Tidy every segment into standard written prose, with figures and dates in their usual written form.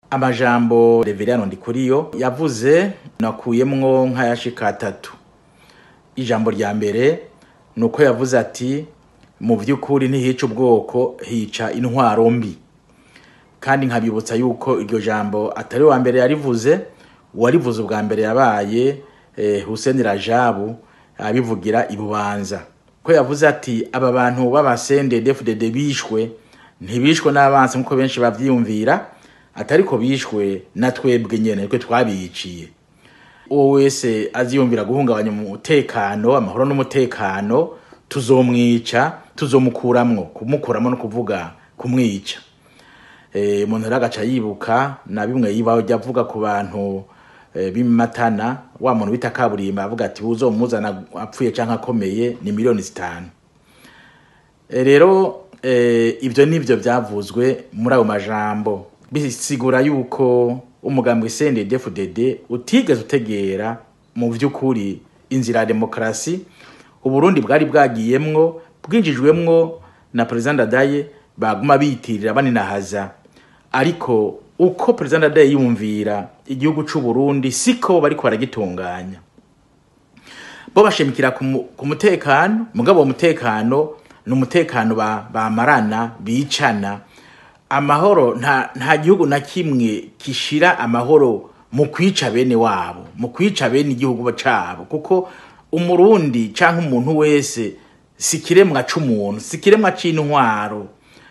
amajambo Reveriyano Ndikuriyo yavuze nakuyemwo nk'ayashika 3. Ijambo rya mbere nuko yavuze ati mu vy'ukuri ntihica ubwoko hica intwaro mbi. Kandi nkabibutsa yuko iryo jambo atari wa mbere yarivuze, warivuze ubwa mbere yabaye Hussein Rajabu abivugira ibubanza. Ko yavuze ati aba bantu baba CNDD-FDD bishwe ntibishwe n'abanse nkuko benshi bavyiyumvira, atariko bishwe na twebwe nyene twe twabiciye. Uwo wese aziyumvira guhungabanya umutekano, amahoro n'umutekano, tuzomwica, tuzomukuramwo, kumukuramo no kuvuga kumwica. Umuntu ragaca yibuka na bimwe yibaho ryavuga ku bantu bimatana, wa muntu bita Kaburimba avuga ati uzomuzana apfuye canke akomeye ni miliyoni 5. Rero ivyo nivyo byavuzwe muri ayo majambo, bisigura yuko umugambwe CNDD-FDD utigeze utegera mu vy'ukuri inzira ya demokrasi Uburundi bwari bwagiyemwo, bwinjijwemwo na President Daye baguma bitirira baninahaza. Ariko uko President Daye yumvira igihugu c'u Burundi siko bariko baragitunganya. Bo bashimikira ku mutekano, mugabo umutekano n'umutekano bamarana bicana. Amahoro nta gihugu na kimwe kishira amahoro mu kwica bene wabo, mu kwica bene igihugu bacabo, kuko Umurundi canke umuntu wese sikiremwa c'umuntu, sikiremwa c'intwaro,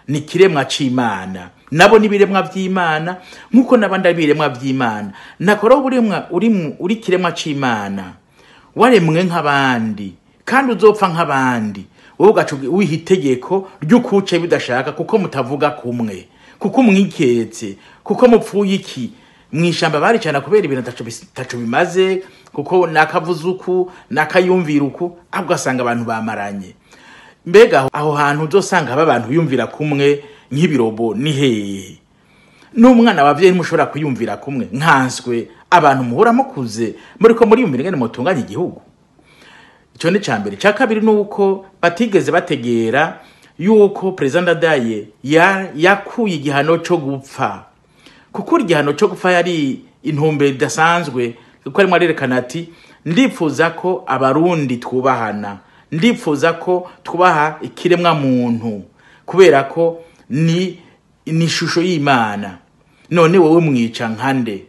ni kiremwa c'Imana. Nabo nibiremwa vy'Imana nkuko nabandi biremwa vy'Imana. Nakora uri kiremwa c'Imana, waremwe nk'abandi kandi uzopfa nk'abandi. Wowe ugaca wihitegeko ry'ukuce bidashaka kuko mutavuga kumwe, kuko mwiketse, kuko mupfuye iki mwishamba bari cyane kubera ibintu taco bimaze, kuko nakavuzuku nakayumvira uku agasanga abantu bamaranye. Mbega aho hantu uzosanga abantu yumvira kumwe nk'ibirobo ni hehe? N'umwana wavye mushobora kuyumvira kumwe nkanswe abantu muhora mukuze muriko muri yumvira ngene mutunganya igihugu. Ico ni cambere. Ca kabiri nuko batigeze bategera yuko President Daye yakuye igihano cyo gupfa. Kuko igihano cyo gupfa yari intumbero idasanzwe, kuko ari mwarerekana ati ndifuza ko abarundi twubahana, ndifuza ko twubaha ikiremwa muntu, kubera ko ni ishusho y'Imana. None wowe mwica nkande?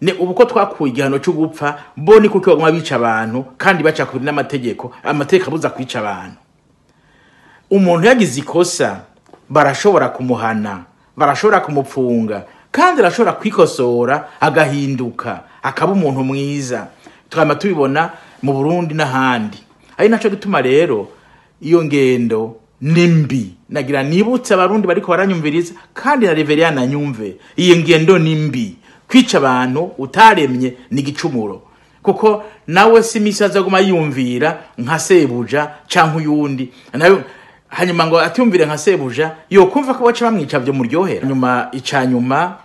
Ne ubuko twakuye igihano cyo gupfa, bo ni kuko baguma bica abantu kandi baca kuri n'amategeko, amategeko abuza kwica abantu. Umuntu yagize ikosa barashobora kumuhana, barashobora kumupfunga, kandi arashobora kwikosora agahinduka akaba umuntu mwiza. Twama tubibona mu Burundi n'ahandi. Ari naco gituma rero iyo ngendo nimbi nagira nibutse abarundi bariko baranyumviriza, kandi na Reveriyano nyumve iyo ngendo nimbi. Kwica abantu utaremye ni gicumuro, kuko nawe simisaza guma yumvira nka sebuja canke uyundi, nayo hanyuma ngo atyumvire nka sebuja yo kumva ko baca bamwica byo muryohera. Nyuma icanyuma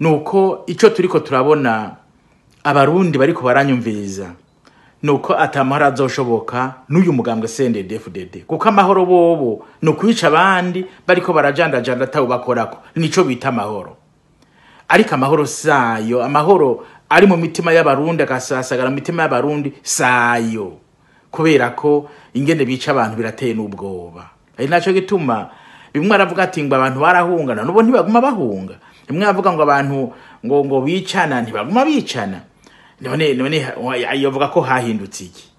nuko ico turiko turabona abarundi bariko baranyumviriza nuko atamahoro azoshoboka n'uyu mugambwe CNDD-FDD, kuko amahoro bobo no kwica abandi bariko barajandajanda atawo bakorako, nico bita amahoro. Ariko amahoro sayo, amahoro ari mu mitima y'abarundi agasasagara mu mitima y'abarundi sayo, kubera ko ingene bica abantu birateye n'ubwoba. Ari naco gituma bimwe aravuga ati ngo abantu barahungana, nubo ntibaguma bahunga. Bimwe avuga ngo abantu ngo bicana ntibaguma bicana. None ayovuga ko hahindutse iki?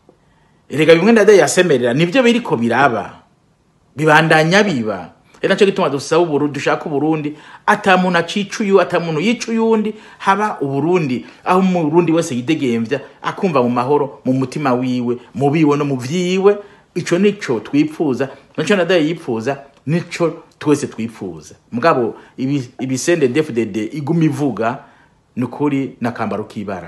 Erega bimwe ndade yasemerera nivyo biriko biraba, bibandanya biba. Naco gituma dusaba Uburundi, dushaka Uburundi atamuntu acicuyu, atamuntu yicuyundi, haba Uburundi aho mu Burundi wese yidegemvya akumva mu mahoro mu mutima wiwe, mu biwe no mu vyiwe. Ico nico twipfuza, naco nadaye yipfuza, nico twese twipfuza. Mugabo ibi CNDD-FDD iguma ivuga nukuri nakambaro kibara.